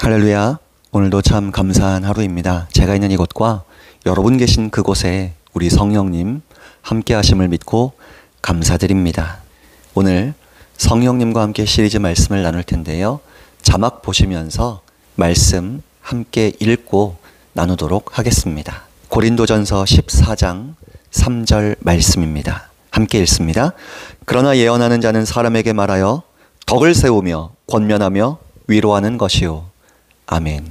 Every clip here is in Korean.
할렐루야. 오늘도 참 감사한 하루입니다. 제가 있는 이곳과 여러분 계신 그곳에 우리 성령님 함께 하심을 믿고 감사드립니다. 오늘 성령님과 함께 시리즈 말씀을 나눌 텐데요. 자막 보시면서 말씀 함께 읽고 나누도록 하겠습니다. 고린도전서 14장 3절 말씀입니다. 함께 읽습니다. 그러나 예언하는 자는 사람에게 말하여 덕을 세우며 권면하며 위로하는 것이요. 아멘.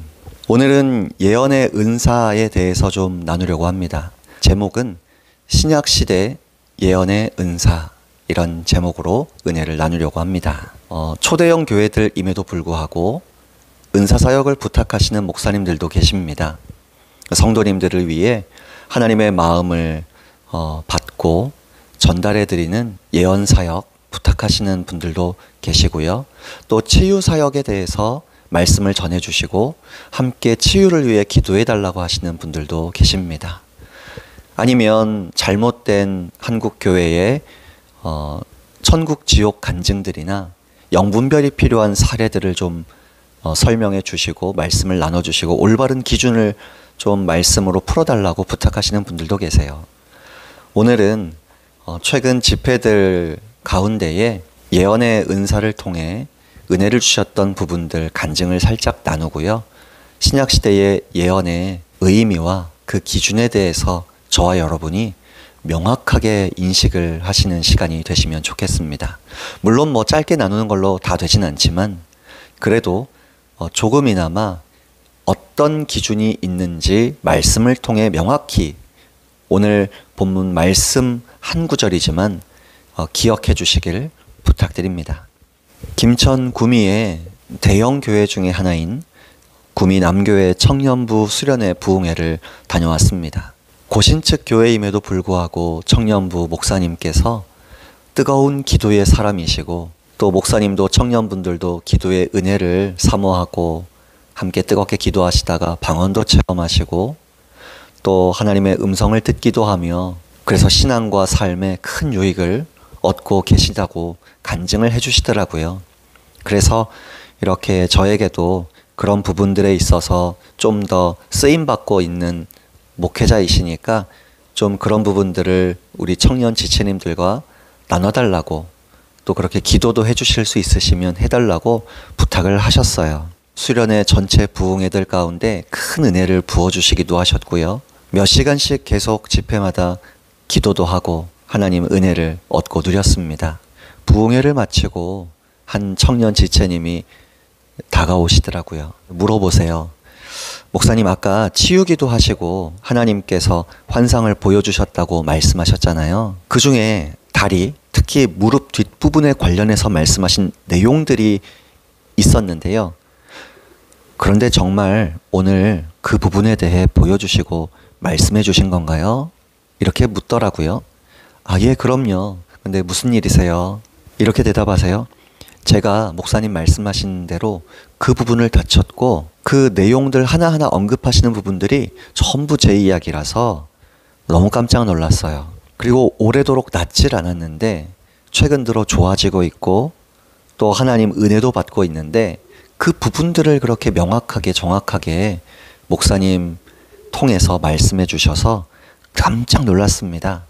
오늘은 예언의 은사에 대해서 좀 나누려고 합니다. 제목은 신약시대 예언의 은사, 이런 제목으로 은혜를 나누려고 합니다. 초대형 교회들임에도 불구하고 은사사역을 부탁하시는 목사님들도 계십니다. 성도님들을 위해 하나님의 마음을 받고 전달해드리는 예언사역 부탁하시는 분들도 계시고요. 또 치유사역에 대해서 말씀을 전해주시고 함께 치유를 위해 기도해달라고 하시는 분들도 계십니다. 아니면 잘못된 한국교회의 천국 지옥 간증들이나 영분별이 필요한 사례들을 좀 설명해 주시고 말씀을 나눠주시고 올바른 기준을 좀 말씀으로 풀어달라고 부탁하시는 분들도 계세요. 오늘은 최근 집회들 가운데에 예언의 은사를 통해 은혜를 주셨던 부분들 간증을 살짝 나누고요. 신약시대의 예언의 의미와 그 기준에 대해서 저와 여러분이 명확하게 인식을 하시는 시간이 되시면 좋겠습니다. 물론 짧게 나누는 걸로 다 되진 않지만 그래도 조금이나마 어떤 기준이 있는지 말씀을 통해 명확히 오늘 본문 말씀 한 구절이지만 기억해 주시길 부탁드립니다. 김천 구미의 대형 교회 중에 하나인 구미 남교회 청년부 수련회 부흥회를 다녀왔습니다. 고신측 교회임에도 불구하고 청년부 목사님께서 뜨거운 기도의 사람이시고 또 목사님도 청년분들도 기도의 은혜를 사모하고 함께 뜨겁게 기도하시다가 방언도 체험하시고 또 하나님의 음성을 듣기도 하며 그래서 신앙과 삶에 큰 유익을 얻고 계시다고 간증을 해주시더라고요. 그래서 이렇게 저에게도 그런 부분들에 있어서 좀 더 쓰임받고 있는 목회자이시니까 좀 그런 부분들을 우리 청년 지체님들과 나눠달라고 또 그렇게 기도도 해주실 수 있으시면 해달라고 부탁을 하셨어요. 수련회 전체 부흥회들 가운데 큰 은혜를 부어주시기도 하셨고요. 몇 시간씩 계속 집회마다 기도도 하고 하나님 은혜를 얻고 누렸습니다. 부흥회를 마치고 한 청년 지체님이 다가오시더라고요. 물어보세요. 목사님, 아까 치유기도 하시고 하나님께서 환상을 보여주셨다고 말씀하셨잖아요. 그 중에 다리, 특히 무릎 뒷부분에 관련해서 말씀하신 내용들이 있었는데요. 그런데 정말 오늘 그 부분에 대해 보여주시고 말씀해 주신 건가요? 이렇게 묻더라고요. 아, 예, 그럼요. 근데 무슨 일이세요? 이렇게 대답하세요. 제가 목사님 말씀하신 대로 그 부분을 다쳤고 그 내용들 하나하나 언급하시는 부분들이 전부 제 이야기라서 너무 깜짝 놀랐어요. 그리고 오래도록 낫질 않았는데 최근 들어 좋아지고 있고 또 하나님 은혜도 받고 있는데 그 부분들을 그렇게 명확하게 정확하게 목사님 통해서 말씀해 주셔서 깜짝 놀랐습니다.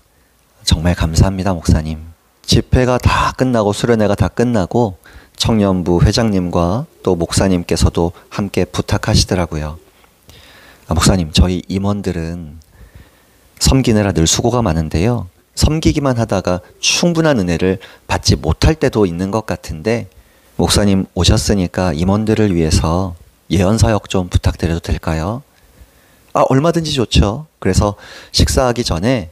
정말 감사합니다, 목사님. 집회가 다 끝나고 수련회가 다 끝나고 청년부 회장님과 또 목사님께서도 함께 부탁하시더라고요. 목사님, 저희 임원들은 섬기느라 늘 수고가 많은데요. 섬기기만 하다가 충분한 은혜를 받지 못할 때도 있는 것 같은데 목사님 오셨으니까 임원들을 위해서 예언사역 좀 부탁드려도 될까요? 얼마든지 좋죠. 그래서 식사하기 전에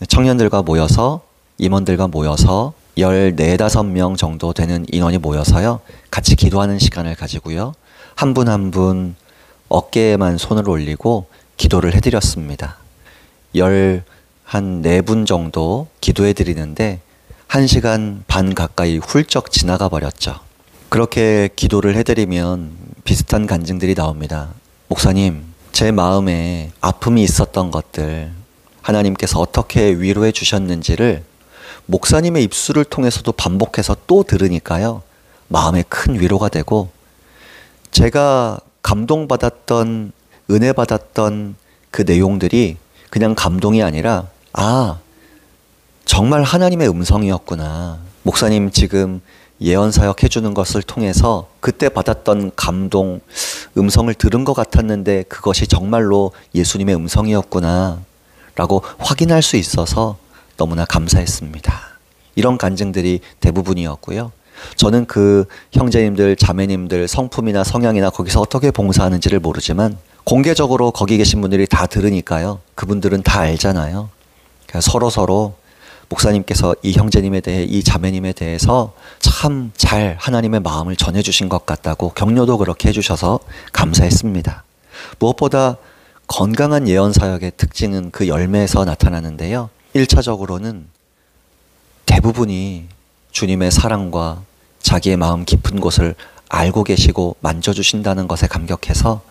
청년들과 모여서 임원들과 모여서 14, 15명 정도 되는 인원이 모여서요. 같이 기도하는 시간을 가지고요. 한 분 한 분 어깨에만 손을 올리고 기도를 해드렸습니다. 14분 정도 기도해드리는데 1시간 반 가까이 훌쩍 지나가 버렸죠. 그렇게 기도를 해드리면 비슷한 간증들이 나옵니다. 목사님, 제 마음에 아픔이 있었던 것들 하나님께서 어떻게 위로해 주셨는지를 목사님의 입술을 통해서도 반복해서 또 들으니까요. 마음에 큰 위로가 되고 제가 감동받았던, 은혜 받았던 그 내용들이 그냥 감동이 아니라, 아, 정말 하나님의 음성이었구나. 목사님 지금 예언사역 해주는 것을 통해서 그때 받았던 감동, 음성을 들은 것 같았는데 그것이 정말로 예수님의 음성이었구나 라고 확인할 수 있어서 너무나 감사했습니다. 이런 간증들이 대부분이었고요. 저는 그 형제님들, 자매님들 성품이나 성향이나 거기서 어떻게 봉사하는지를 모르지만 공개적으로 거기 계신 분들이 다 들으니까요. 그분들은 다 알잖아요. 서로 목사님께서 이 형제님에 대해, 이 자매님에 대해서 참 잘 하나님의 마음을 전해주신 것 같다고 격려도 그렇게 해주셔서 감사했습니다. 무엇보다 건강한 예언사역의 특징은 그 열매에서 나타나는데요. 1차적으로는 대부분이 주님의 사랑과 자기의 마음 깊은 곳을 알고 계시고 만져주신다는 것에 감격해서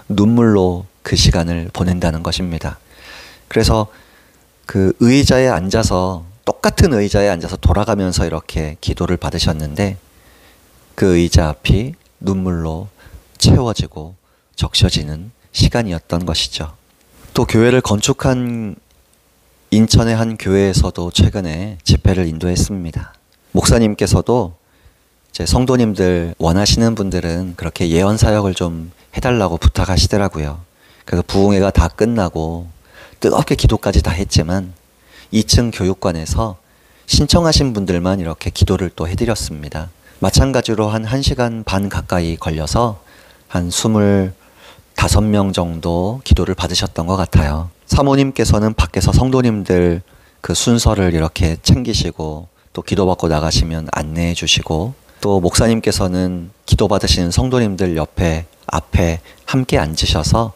눈물로 그 시간을 보낸다는 것입니다. 그래서 그 의자에 앉아서, 똑같은 의자에 앉아서 돌아가면서 이렇게 기도를 받으셨는데 그 의자 앞이 눈물로 채워지고 적셔지는 시간이었던 것이죠. 또 교회를 건축한 인천의 한 교회에서도 최근에 집회를 인도했습니다. 목사님께서도 이제 성도님들 원하시는 분들은 그렇게 예언 사역을 좀 해달라고 부탁하시더라고요. 그래서 부흥회가 다 끝나고 뜨겁게 기도까지 다 했지만 2층 교육관에서 신청하신 분들만 이렇게 기도를 또 해드렸습니다. 마찬가지로 한 1시간 반 가까이 걸려서 한 25명 정도 기도를 받으셨던 것 같아요. 사모님께서는 밖에서 성도님들 그 순서를 이렇게 챙기시고 또 기도받고 나가시면 안내해 주시고 또 목사님께서는 기도받으시는 성도님들 옆에 앞에 함께 앉으셔서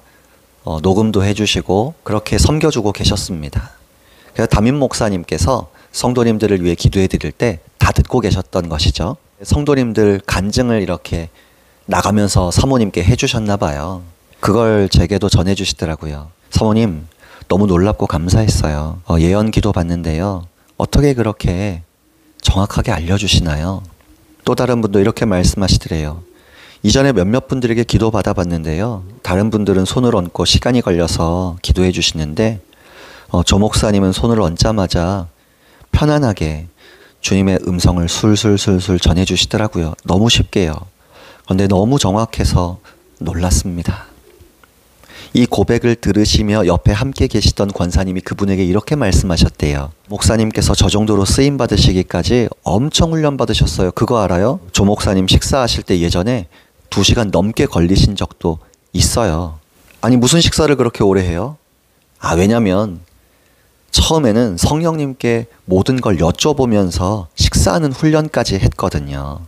녹음도 해주시고 그렇게 섬겨주고 계셨습니다. 그래서 담임 목사님께서 성도님들을 위해 기도해 드릴 때 다 듣고 계셨던 것이죠. 성도님들 간증을 이렇게 나가면서 사모님께 해주셨나 봐요. 그걸 제게도 전해주시더라고요. 사모님 너무 놀랍고 감사했어요. 예언 기도 받는데요. 어떻게 그렇게 정확하게 알려주시나요? 또 다른 분도 이렇게 말씀하시더래요. 이전에 몇몇 분들에게 기도 받아봤는데요. 다른 분들은 손을 얹고 시간이 걸려서 기도해 주시는데 조 목사님은 손을 얹자마자 편안하게 주님의 음성을 술술술술 전해주시더라고요. 너무 쉽게요. 그런데 너무 정확해서 놀랐습니다. 이 고백을 들으시며 옆에 함께 계시던 권사님이 그분에게 이렇게 말씀하셨대요. 목사님께서 저 정도로 쓰임 받으시기까지 엄청 훈련 받으셨어요. 그거 알아요? 조 목사님 식사하실 때 예전에 2시간 넘게 걸리신 적도 있어요. 아니 무슨 식사를 그렇게 오래 해요? 왜냐면 처음에는 성령님께 모든 걸 여쭤보면서 식사하는 훈련까지 했거든요.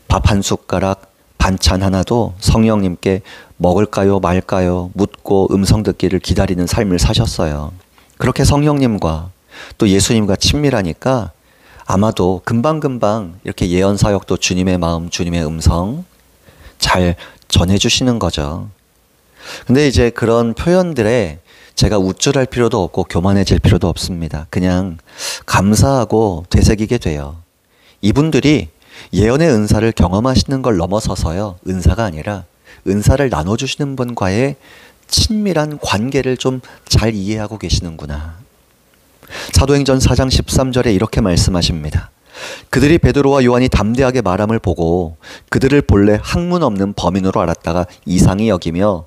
밥 한 숟가락, 반찬 하나도 성령님께 먹을까요 말까요 묻고 음성 듣기를 기다리는 삶을 사셨어요. 그렇게 성령님과 또 예수님과 친밀하니까 아마도 금방금방 이렇게 예언 사역도 주님의 마음, 주님의 음성 잘 전해주시는 거죠. 근데 이제 그런 표현들에 제가 우쭐할 필요도 없고 교만해질 필요도 없습니다. 그냥 감사하고 되새기게 돼요. 이분들이 예언의 은사를 경험하시는 걸 넘어서서요. 은사가 아니라 은사를 나눠주시는 분과의 친밀한 관계를 좀 잘 이해하고 계시는구나. 사도행전 4장 13절에 이렇게 말씀하십니다. 그들이 베드로와 요한이 담대하게 말함을 보고 그들을 본래 학문 없는 범인으로 알았다가 이상히 여기며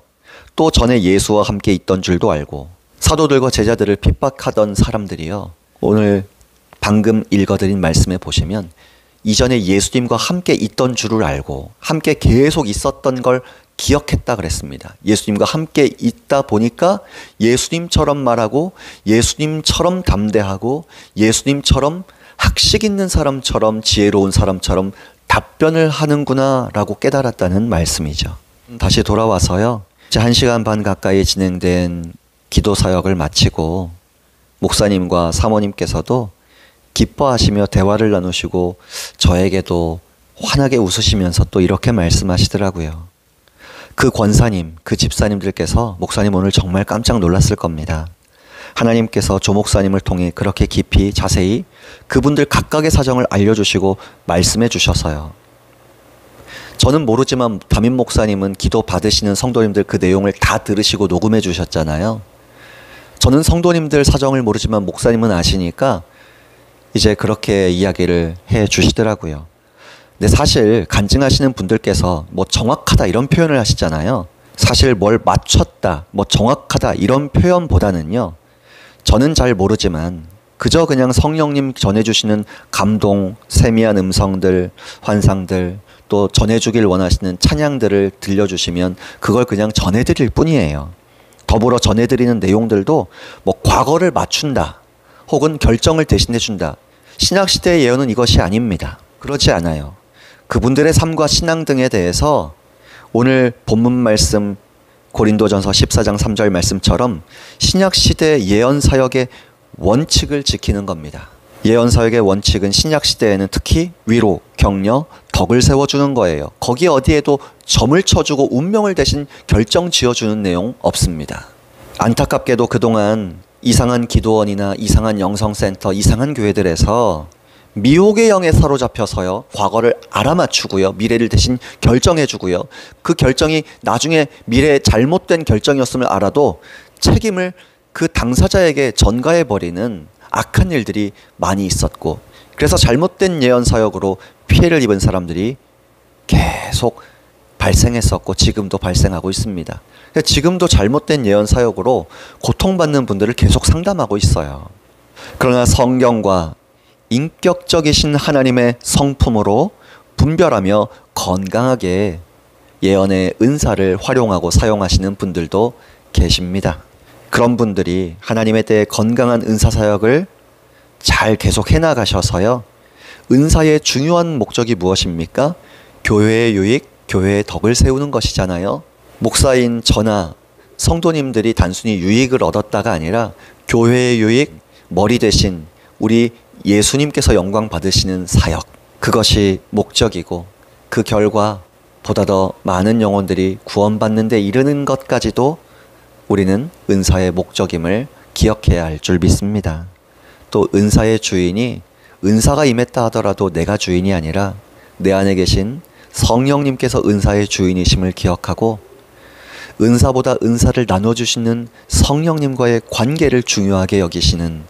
또 전에 예수와 함께 있던 줄도 알고 사도들과 제자들을 핍박하던 사람들이요. 오늘 방금 읽어드린 말씀에 보시면 이전에 예수님과 함께 있던 줄을 알고 함께 계속 있었던 걸 기억했다 그랬습니다. 예수님과 함께 있다 보니까 예수님처럼 말하고 예수님처럼 담대하고 예수님처럼 학식 있는 사람처럼 지혜로운 사람처럼 답변을 하는구나 라고 깨달았다는 말씀이죠. 다시 돌아와서요. 이제 1시간 반 가까이 진행된 기도 사역을 마치고 목사님과 사모님께서도 기뻐하시며 대화를 나누시고 저에게도 환하게 웃으시면서 또 이렇게 말씀하시더라고요. 그 권사님, 그 집사님들께서 목사님 오늘 정말 깜짝 놀랐을 겁니다. 하나님께서 조 목사님을 통해 그렇게 깊이 자세히 그분들 각각의 사정을 알려주시고 말씀해 주셔서요. 저는 모르지만 담임 목사님은 기도 받으시는 성도님들 그 내용을 다 들으시고 녹음해 주셨잖아요. 저는 성도님들 사정을 모르지만 목사님은 아시니까 이제 그렇게 이야기를 해 주시더라고요. 근데 사실 간증하시는 분들께서 뭐 정확하다 이런 표현을 하시잖아요. 사실 뭘 맞췄다, 뭐 정확하다 이런 표현보다는요. 저는 잘 모르지만 그저 그냥 성령님 전해주시는 감동, 세미한 음성들, 환상들, 또 전해주길 원하시는 찬양들을 들려주시면 그걸 그냥 전해드릴 뿐이에요. 더불어 전해드리는 내용들도 뭐 과거를 맞춘다, 혹은 결정을 대신해준다. 신약시대의 예언은 이것이 아닙니다. 그렇지 않아요. 그분들의 삶과 신앙 등에 대해서 오늘 본문 말씀 고린도전서 14장 3절 말씀처럼 신약시대 예언사역의 원칙을 지키는 겁니다. 예언사역의 원칙은 신약시대에는 특히 위로, 격려, 덕을 세워주는 거예요. 거기 어디에도 점을 쳐주고 운명을 대신 결정 지어주는 내용 없습니다. 안타깝게도 그동안 이상한 기도원이나 이상한 영성센터, 이상한 교회들에서 미혹의 영에 사로잡혀서요, 과거를 알아맞추고요, 미래를 대신 결정해주고요, 그 결정이 나중에 미래의 잘못된 결정이었음을 알아도 책임을 그 당사자에게 전가해버리는 악한 일들이 많이 있었고, 그래서 잘못된 예언사역으로 피해를 입은 사람들이 계속 발생했었고 지금도 발생하고 있습니다. 지금도 잘못된 예언사역으로 고통받는 분들을 계속 상담하고 있어요. 그러나 성경과 인격적이신 하나님의 성품으로 분별하며 건강하게 예언의 은사를 활용하고 사용하시는 분들도 계십니다. 그런 분들이 하나님에 대해 건강한 은사사역을 잘 계속 해나가셔서요, 은사의 중요한 목적이 무엇입니까? 교회의 유익, 교회의 덕을 세우는 것이잖아요. 목사인 저나 성도님들이 단순히 유익을 얻었다가 아니라 교회의 유익, 머리 대신 우리 예수님께서 영광 받으시는 사역, 그것이 목적이고 그 결과 보다 더 많은 영혼들이 구원받는 데 이르는 것까지도 우리는 은사의 목적임을 기억해야 할 줄 믿습니다. 또 은사의 주인이 은사가 임했다 하더라도 내가 주인이 아니라 내 안에 계신 성령님께서 은사의 주인이심을 기억하고 은사보다 은사를 나눠주시는 성령님과의 관계를 중요하게 여기시는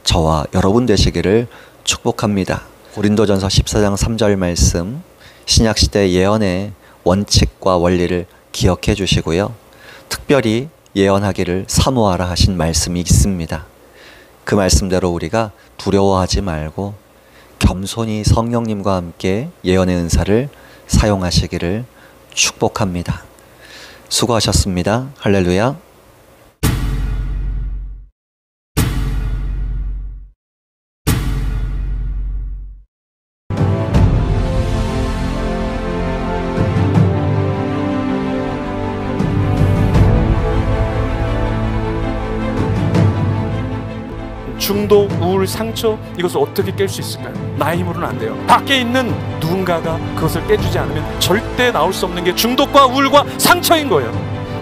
저와 여러분 되시기를 축복합니다. 고린도전서 14장 3절 말씀, 신약시대 예언의 원칙과 원리를 기억해 주시고요. 특별히 예언하기를 사모하라 하신 말씀이 있습니다. 그 말씀대로 우리가 두려워하지 말고 겸손히 성령님과 함께 예언의 은사를 사용하시기를 축복합니다. 수고하셨습니다. 할렐루야. 중독, 우울, 상처, 이것을 어떻게 깰 수 있을까요? 나의 힘으로는 안 돼요. 밖에 있는 누군가가 그것을 깨주지 않으면 절대 나올 수 없는 게 중독과 우울과 상처인 거예요.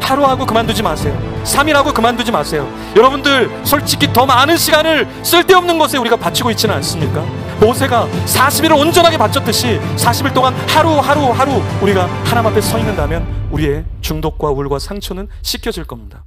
하루하고 그만두지 마세요. 3일하고 그만두지 마세요. 여러분들 솔직히 더 많은 시간을 쓸데없는 것에 우리가 바치고 있지는 않습니까? 모세가 40일을 온전하게 바쳤듯이 40일 동안 하루 우리가 하나님 앞에 서 있는다면 우리의 중독과 우울과 상처는 씻겨질 겁니다.